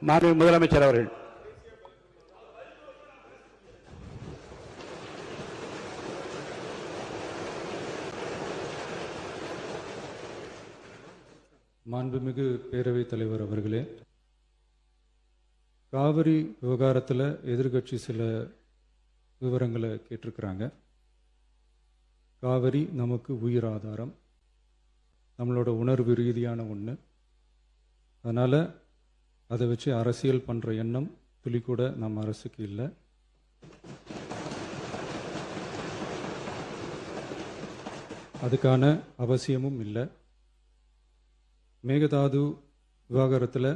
மாண்புமிகு முதலமைச்சர் அவர்கள். மாண்புமிகு பேரவைத் தலைவர் அவர்களே, காவிரி விவகாரத்தில் எதிர்கட்சி சில விவரங்களை கேட்டிருக்கிறாங்க. காவிரி நமக்கு உயிர் ஆதாரம், நம்மளோட உணர்வு ரீதியான ஒன்று. அதனால் அதை வச்சு அரசியல் பண்ணுற எண்ணம் துளி கூட நம்ம அரசுக்கு இல்லை. அதுக்கான அவசியமும் இல்லை. மேகதாது விவகாரத்தில்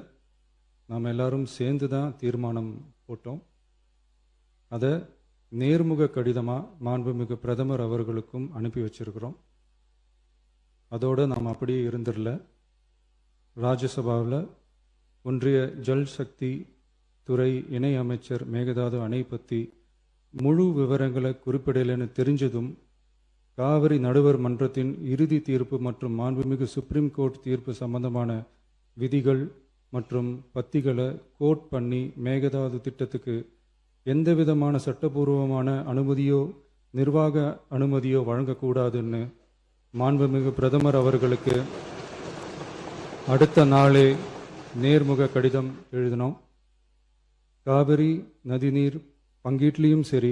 நாம் எல்லாரும் சேர்ந்து தான் தீர்மானம் போட்டோம். அதை நேர்முக கடிதமாக மாண்புமிகு பிரதமர் அவர்களுக்கும் அனுப்பி வச்சிருக்கிறோம். அதோடு நாம் அப்படியே இருந்துடல. ராஜ்யசபாவில் ஒன்றிய ஜல் சக்தி துறை இணை அமைச்சர் மேகதாது அணை பற்றி முழு விவரங்களை குறிப்பிடலைன்னு தெரிஞ்சதும் காவிரி நடுவர் மன்றத்தின் இறுதி தீர்ப்பு மற்றும் மாண்புமிகு சுப்ரீம் கோர்ட் தீர்ப்பு சம்பந்தமான விதிகள் மற்றும் பத்திகளை கோட் பண்ணி மேகதாது திட்டத்துக்கு எந்த விதமான சட்டபூர்வமான அனுமதியோ நிர்வாக அனுமதியோ வழங்கக்கூடாதுன்னு மாண்புமிகு பிரதமர் அவர்களுக்கு அடுத்த நாளே நேர்முக கடிதம் எழுதினோம். காவிரி நதிநீர் பங்கீட்லேயும் சரி,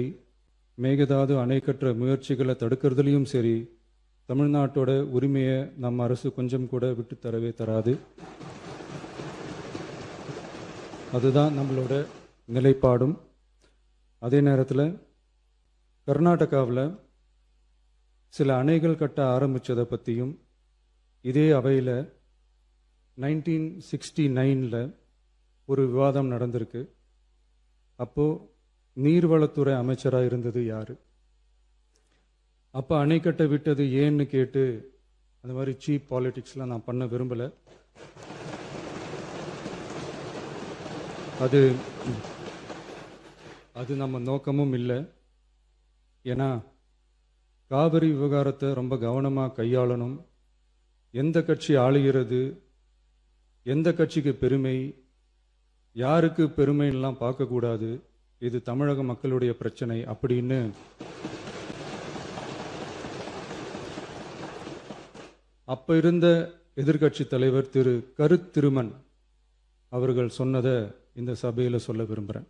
மேகதாது அணை கட்டுற முயற்சிகளை தடுக்கிறதுலையும் சரி, தமிழ்நாட்டோட உரிமையை நம்ம அரசு கொஞ்சம் கூட விட்டு தரவே தராது. அதுதான் நம்மளோட நிலைப்பாடும். அதே நேரத்தில் கர்நாடகாவில் சில அணைகள் கட்ட ஆரம்பித்ததை பற்றியும் இதே அவையில் 1969 ஒரு விவாதம் நடந்திருக்கு. அப்போது நீர்வளத்துறை அமைச்சராக இருந்தது யார்? அப்போ அணை கட்ட விட்டது ஏன்னு கேட்டு அந்த மாதிரி சீப் பாலிடிக்ஸ்லாம் நான் பண்ண விரும்பலை. அது நம்ம நோக்கமும் இல்லை. ஏன்னா காவிரி விவகாரத்தை ரொம்ப கவனமாக கையாளணும். எந்த கட்சி ஆளுகிறது, எந்த கட்சிக்கு பெருமை, யாருக்கு பெருமைன்னெலாம் பார்க்கக்கூடாது. இது தமிழக மக்களுடைய பிரச்சனை அப்படின்னு அப்போ இருந்த எதிர்கட்சி தலைவர் திரு கருத்திருமன் அவர்கள் சொன்னதை இந்த சபையில் சொல்ல விரும்புகிறேன்.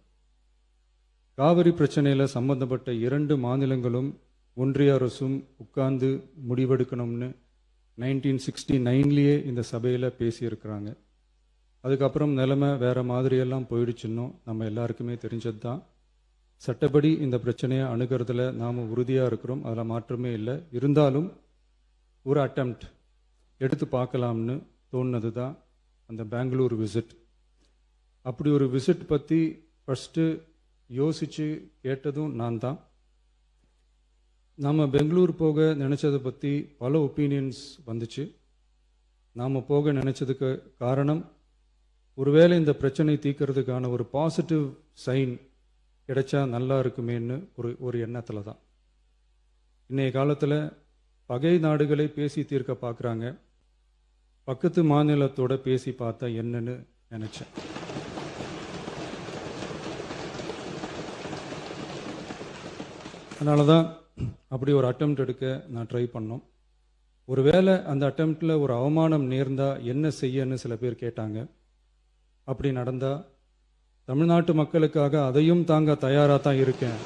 காவிரி பிரச்சனையில் சம்பந்தப்பட்ட 2 மாநிலங்களும் ஒன்றிய அரசும் உட்கார்ந்து முடிவெடுக்கணும்னு 1969 இந்த சபையில் பேசியிருக்கிறாங்க. அதுக்கப்புறம் நிலைமை வேறு மாதிரியெல்லாம் போயிடுச்சுன்னும் நம்ம எல்லாருக்குமே தெரிஞ்சது தான். சட்டப்படி இந்த பிரச்சனையை அணுகிறதுல நாம் உறுதியாக இருக்கிறோம், அதில் மாற்றமே இல்லை. இருந்தாலும் ஒரு அட்டெம்ப்ட் எடுத்து பார்க்கலாம்னு தோணுனது தான் அந்த பெங்களூர் விசிட். அப்படி ஒரு விசிட் பற்றி ஃபஸ்ட்டு யோசித்து கேட்டதும் நான் தான். நாம் பெங்களூர் போக நினச்சதை பற்றி பல ஒப்பீனியன்ஸ் வந்துச்சு. நாம் போக நினச்சதுக்கு காரணம், ஒருவேளை இந்த பிரச்சனை தீர்க்கறதுக்கான ஒரு பாசிட்டிவ் சைன் கிடைச்சா நல்லா இருக்குமேன்னு ஒரு எண்ணத்தில் தான். இன்றைய காலத்தில் பகை நாடுகளை பேசி தீர்க்க பார்க்குறாங்க. பக்கத்து மாநிலத்தோட பேசி பார்த்தா என்னன்னு நினச்சேன். அதனால தான் அப்படி ஒரு அட்டெம்ப்ட் எடுக்க நான் ட்ரை பண்ணோம். ஒருவேளை அந்த அட்டெம்ப்டில் ஒரு அவமானம் நேர்ந்தால் என்ன செய்யன்னு சில பேர் கேட்டாங்க. அப்படி நடந்தால் தமிழ்நாட்டு மக்களுக்காக அதையும் தாங்க தயாராக தான் இருக்கேன்.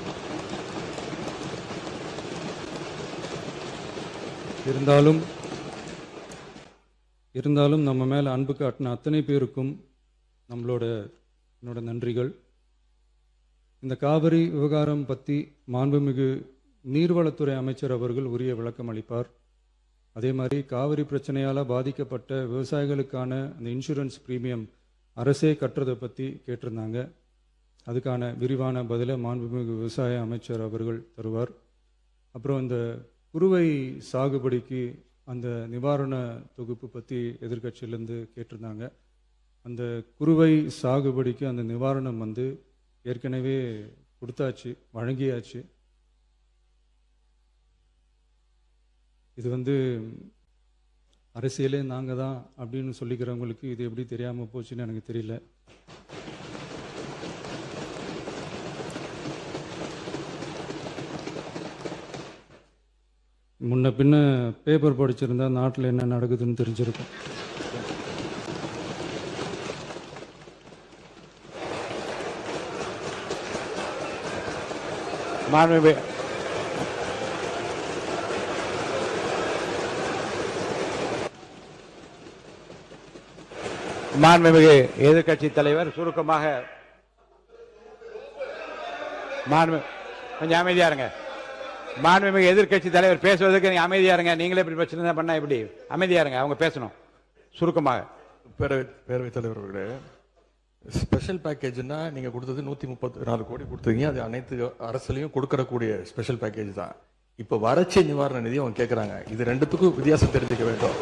இருந்தாலும் நம்ம மேலே அன்பு காட்டின அத்தனை பேருக்கும் என்னோட நன்றிகள். இந்த காவிரி விவகாரம் பற்றி மாண்புமிகு நீர்வளத்துறை அமைச்சர் அவர்கள் உரிய விளக்கம் அளிப்பார். அதே மாதிரி காவிரி பிரச்சனையால் பாதிக்கப்பட்ட விவசாயிகளுக்கான அந்த இன்சூரன்ஸ் பிரீமியம் அரசே கட்டுறதை பற்றி கேட்டிருந்தாங்க. அதுக்கான விரிவான பதிலை மாண்புமிகு விவசாய அமைச்சர் அவர்கள் தருவார். அப்புறம் இந்த குறுவை சாகுபடிக்கு அந்த நிவாரண தொகுப்பு பற்றி எதிர்கட்சியிலேருந்து கேட்டிருந்தாங்க. அந்த குறுவை சாகுபடிக்கு அந்த நிவாரணம் ஏற்கனவே கொடுத்தாச்சு, வழங்கியாச்சு. இது அரசியலே நாங்கள் தான் அப்படின்னு சொல்லிக்கிறவங்களுக்கு இது எப்படி தெரியாமல் போச்சுன்னு எனக்கு தெரியல. முன்ன பின்ன பேப்பர் படிச்சிருந்தா நாட்டில் என்ன நடக்குதுன்னு தெரிஞ்சிருக்கும். மாண்புமிகு மாண்புமிகு எதிர்க்கட்சி தலைவர் சுருக்கமாக கொஞ்சம் அமைதியா இருங்க. மாண்புமிகு எதிர்க்கட்சி தலைவர் பேசுவதற்கு நீங்க அமைதியா இருங்க. நீங்களே இப்படி பிரச்சனை பண்ணா எப்படி? அமைதியா இருங்க, அவங்க பேசணும் சுருக்கமாக. பேரவைத் தலைவர் அவர்களே, ஸ்பெஷல் பேக்கேஜ்னா நீங்க கொடுத்தது 134 கோடி கொடுத்தீங்க. அது அனைத்து அரசுலையும் கொடுக்கறக்கூடிய ஸ்பெஷல் பேக்கேஜ் தான். இப்ப வறட்சி நிவாரண நிதி அவங்க கேட்கறாங்க. இது ரெண்டுத்துக்கும் வித்தியாசம் தெரிஞ்சுக்க வேண்டும்.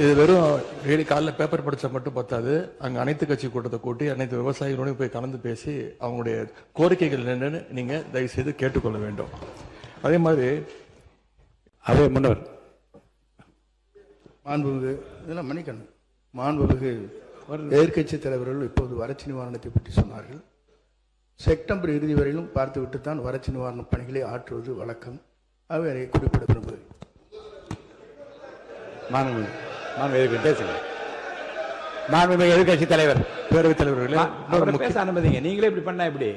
இது வெறும் டெய்லி காலைல பேப்பர் படிச்சா மட்டும் பத்தாது. அங்க அனைத்து கட்சி கூட்டத்தை கூட்டி அனைத்து விவசாயிகளோடையும் போய் கலந்து பேசி அவங்களுடைய கோரிக்கைகள் என்னன்னு நீங்க தயவு செய்து கேட்டுக்கொள்ள வேண்டும். அதே மாதிரி முன்னவர் மாண்புமிகு இதெல்லாம் மன்னிக்கணும். மாண்புமிகு எதிர்க்கட்சி தலைவர்கள் இப்போது வறட்சி நிவாரணத்தை பற்றி சொன்னார்கள். செப்டம்பர் இறுதி வரையிலும் பார்த்துவிட்டு தான் வறட்சி நிவாரண பணிகளை ஆற்றுவது வழக்கம். அவை அதை குறிப்பிட விரும்புகிறேன். எதிர்கட்சி தலைவர் பேரவைத் தலைவர்களே, பேச அனுமதிங்க. நீங்களே இப்படி பண்ணா எப்படி?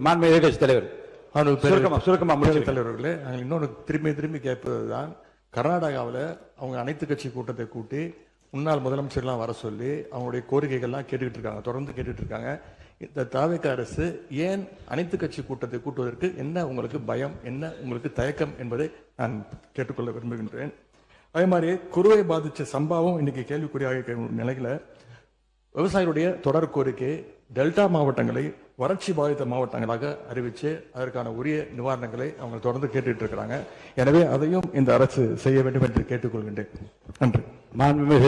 மாண்புமிகு எதிர்கட்சி தலைவர் சுருக்கமா முடிச்சு. தலைவர்களே, நாங்கள் இன்னொன்று திரும்பி கேட்பதுதான், கர்நாடகாவில் அவங்க அனைத்து கட்சி கூட்டத்தை கூட்டி முன்னாள் முதலமைச்சர்லாம் வர சொல்லி அவங்களுடைய கோரிக்கைகள்லாம் கேட்டுக்கிட்டு இருக்காங்க, தொடர்ந்து கேட்டுட்டு இருக்காங்க. இந்த தாவேக அரசு ஏன் அனைத்து கட்சி கூட்டத்தை கூட்டுவதற்கு என்ன உங்களுக்கு பயம், என்ன உங்களுக்கு தயக்கம் என்பதை நான் கேட்டுக்கொள்ள விரும்புகின்றேன். அதே மாதிரி குறுவை பாதிச்ச சம்பவம் இன்னைக்கு கேள்விக்குறியாக நிலையில விவசாயிகளுடைய தொடர் கோரிக்கை டெல்டா மாவட்டங்களை வறட்சி பாதித்த மாவட்டங்களாக அறிவிச்சு அதற்கான உரிய நிவாரணங்களை அவங்க தொடர்ந்து கேட்டுட்டு இருக்கிறாங்க. எனவே அதையும் இந்த அரசு செய்ய வேண்டும் என்று கேட்டுக்கொள்கின்றேன். நன்றி. மாண்புமிகு